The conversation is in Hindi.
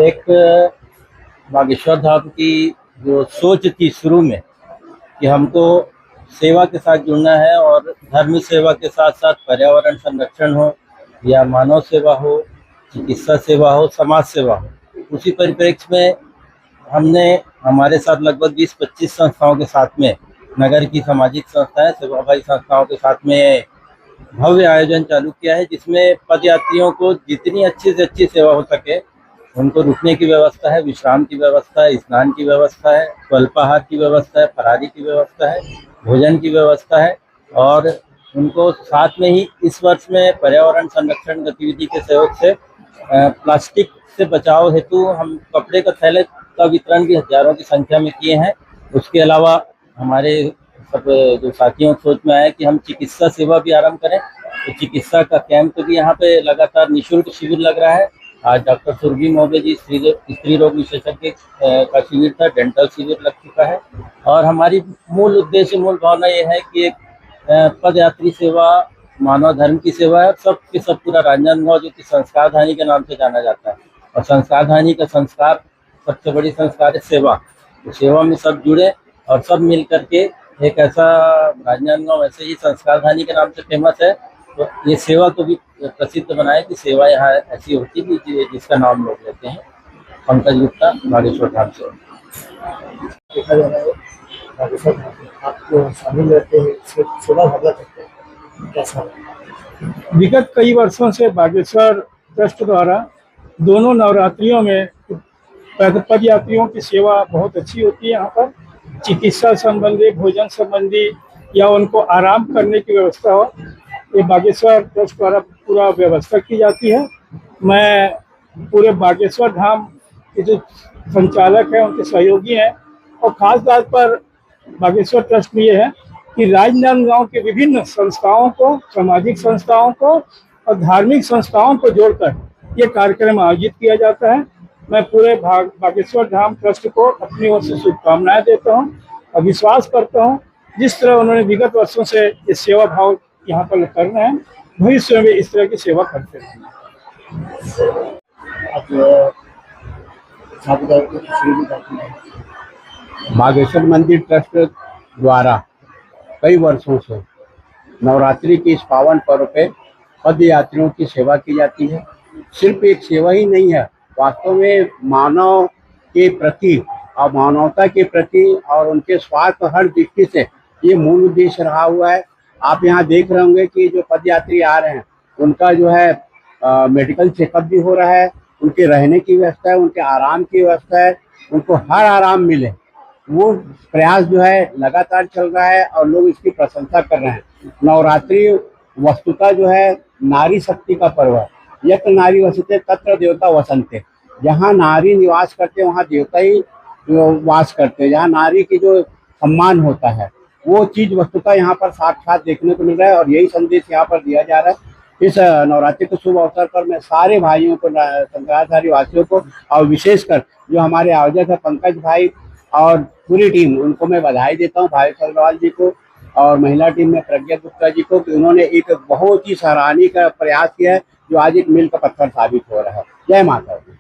एक बागेश्वर धाम की जो सोच थी शुरू में कि हमको सेवा के साथ जुड़ना है और धर्म सेवा के साथ साथ पर्यावरण संरक्षण हो या मानव सेवा हो, चिकित्सा सेवा हो, समाज सेवा हो, उसी परिप्रेक्ष्य में हमने हमारे साथ लगभग 20-25 संस्थाओं के साथ में नगर की सामाजिक संस्थाएं, सेवाभावी संस्थाओं के साथ में भव्य आयोजन चालू किया है, जिसमें पदयात्रियों को जितनी अच्छी से अच्छी सेवा हो सके, उनको रुकने की व्यवस्था है, विश्राम की व्यवस्था है, स्नान की व्यवस्था है, स्वल्पाहार की व्यवस्था है, फरारी की व्यवस्था है, भोजन की व्यवस्था है और उनको साथ में ही इस वर्ष में पर्यावरण संरक्षण गतिविधि के सहयोग से प्लास्टिक से बचाव हेतु हम कपड़े के थैले का वितरण भी हजारों की संख्या में किए हैं। उसके अलावा हमारे सब जो साथियों सोच में आया कि हम चिकित्सा सेवा भी आरंभ करें, तो चिकित्सा का कैंप भी यहाँ पे लगातार निःशुल्क शिविर लग रहा है। आज डॉक्टर सुरभि मौर्य जी स्त्री रोग विशेषज्ञ का शिविर था, डेंटल शिविर लग चुका है और हमारी मूल उद्देश्य, मूल भावना ये है कि एक पदयात्री सेवा मानव धर्म की सेवा है। सब के सब पूरा राजनांदगांव जो कि संस्कारधानी के नाम से जाना जाता है और संस्कारधानी का संस्कार सबसे बड़ी संस्कार है सेवा। तो सेवा में सब जुड़े और सब मिल करके एक ऐसा राजनांदगांव वैसे ही संस्कारधानी के नाम से फेमस है, तो ये सेवा को भी प्रसिद्ध बनाए कि सेवा यहाँ ऐसी होती है जिसका नाम लोग लेते हैं। पंकज गुप्ता, बागेश्वर धाम से। देखा जा रहा है बागेश्वर धाम आपको शामिल रहते हैं, सेवा भावना करते हैं, कैसा? विगत कई वर्षों से बागेश्वर ट्रस्ट द्वारा दोनों नवरात्रियों में पद यात्रियों की सेवा बहुत अच्छी होती है। यहाँ पर चिकित्सा संबंधी, भोजन संबंधी या उनको आराम करने की व्यवस्था हो, ये बागेश्वर ट्रस्ट द्वारा पूरा व्यवस्था की जाती है। मैं पूरे बागेश्वर धाम के जो संचालक हैं, उनके सहयोगी हैं और खास बात पर बागेश्वर ट्रस्ट में ये है कि राजनांदगांव के विभिन्न संस्थाओं को, सामाजिक संस्थाओं को और धार्मिक संस्थाओं को जोड़कर ये कार्यक्रम आयोजित किया जाता है। मैं पूरे बागेश्वर धाम ट्रस्ट को अपनी ओर से शुभकामनाएं देता हूं और विश्वास करता हूं जिस तरह उन्होंने विगत वर्षों से ये सेवा भाव यहाँ पर कर रहे हैं, भविष्य में इस तरह की सेवा करते रहेंगे। बागेश्वर मंदिर ट्रस्ट द्वारा कई वर्षों से नवरात्रि के इस पावन पर्व पे पद यात्रियों की सेवा की जाती है। सिर्फ एक सेवा ही नहीं है, वास्तव में मानव के प्रति और मानवता के प्रति और उनके स्वास्थ्य हर दृष्टि से ये मूल उद्देश्य रहा हुआ है। आप यहाँ देख रहे होंगे कि जो पदयात्री आ रहे हैं उनका जो है मेडिकल चेकअप भी हो रहा है, उनके रहने की व्यवस्था है, उनके आराम की व्यवस्था है, उनको हर आराम मिले, वो प्रयास जो है लगातार चल रहा है और लोग इसकी प्रशंसा कर रहे हैं। नवरात्रि वस्तुतः जो है नारी शक्ति का पर्व है। यत्र नारी वसते तत्र देवता वसंते। जहाँ नारी निवास करते वहाँ देवता ही वास करते हैं। जहाँ नारी की जो सम्मान होता है वो चीज वस्तुतः यहाँ पर साक्षात देखने को मिल रहा है और यही संदेश यहाँ पर दिया जा रहा है। इस नवरात्रि के शुभ अवसर पर मैं सारे भाइयों को, शंकराचार्य वासियों को और विशेषकर जो हमारे आयोजक है पंकज भाई और पूरी टीम, उनको मैं बधाई देता हूँ, भाई अग्रवाल जी को और महिला टीम में प्रज्ञा गुप्ता जी को, कि उन्होंने एक बहुत ही सराहनीय का प्रयास किया है जो आज एक मील का पत्थर साबित हो रहा है। जय माता दी।